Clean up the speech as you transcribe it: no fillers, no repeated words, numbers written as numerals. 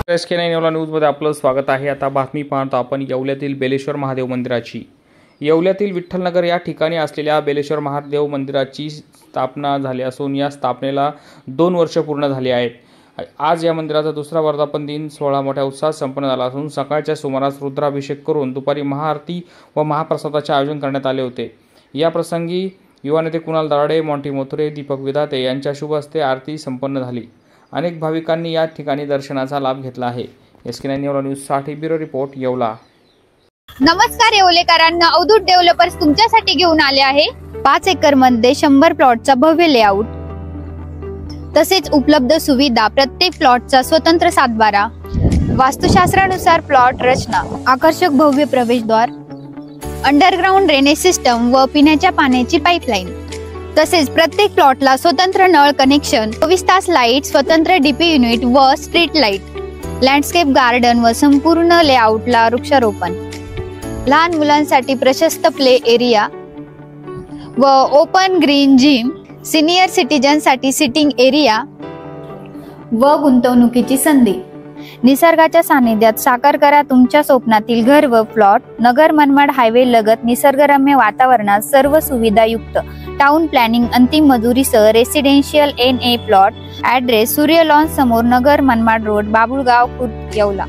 SK9 न्यूजमध्ये आपलं स्वागत आहे। आता बातमी पाहतो आपण येवल्यातील बेलेश्वर महादेव मंदिराची। येवल्यातील विठ्ठलनगर या ठिकाणी असलेल्या बेलेश्वर महादेव मंदिराची स्थापना झाली असून या स्थापनेला 2 वर्ष पूर्ण झाली आहेत। आज या मंदिराचा दुसरा वर्धापन दिन सोहळा मोठ्या उत्साहात संपन्न झाला असून सकाळच्या सुमारास रुद्राभिषेक करून दुपारी महाआरती व महाप्रसादाचे आयोजन करण्यात आले होते। या प्रसंगी युवा नेते कुणाल दराडे, मॉन्टी मोथरे, दीपक विधाते यांच्या शुभ हस्ते आरती संपन्न झाली। अनेक भाविकांनी या ठिकाणी दर्शनाचा लाभ घेतला आहे। SK9 न्यूजसाठी ब्युरो रिपोर्ट येवला। नमस्कार येवलेकरांना, अवधूत डेव्हलपर्स तुमच्यासाठी घेऊन आले आहे 5 एकर मध्ये 100 प्लॉटचा भव्य लेआउट, तसेच उपलब्ध सुविधा, प्रत्येक प्लॉटचा स्वतंत्र सातबारा, वास्तुशास्त्रानुसार प्लॉट रचना, आकर्षक भव्य प्रवेशद्वार, अंडरग्राउंड ड्रेनेज सिस्टम व पिण्याच्या पाण्याची पाईपलाईन, तसेच प्रत्येक प्लॉटला स्वतंत्र नळ कनेक्शन, 24 तास लाईट, स्वतंत्र डीपी युनिट व स्ट्रीट लाईट, लँडस्केप गार्डन व संपूर्ण लेआउटला वृक्षारोपण, लहान मुलांसाठी प्रशस्त प्ले एरिया व ओपन ग्रीन जिम, सिनियर सिटीजनसाठी सिटिंग एरिया व गुंतवणुकीची संधी। निसर्गाच्या सानिध्यात साकार करा तुमच्या स्वप्नातील घर व प्लॉट। नगर मनमाड हायवे लगत निसर्गरम्य वातावरणात सर्व सुविधा युक्त टाउन प्लॅनिंग, अंतिम मजुरीसह रेसिडेन्शियल NA प्लॉट। ॲड्रेस सूर्य लॉन समोर, नगर मनमाड रोड, बाबुळगाव खुर्द, येवला।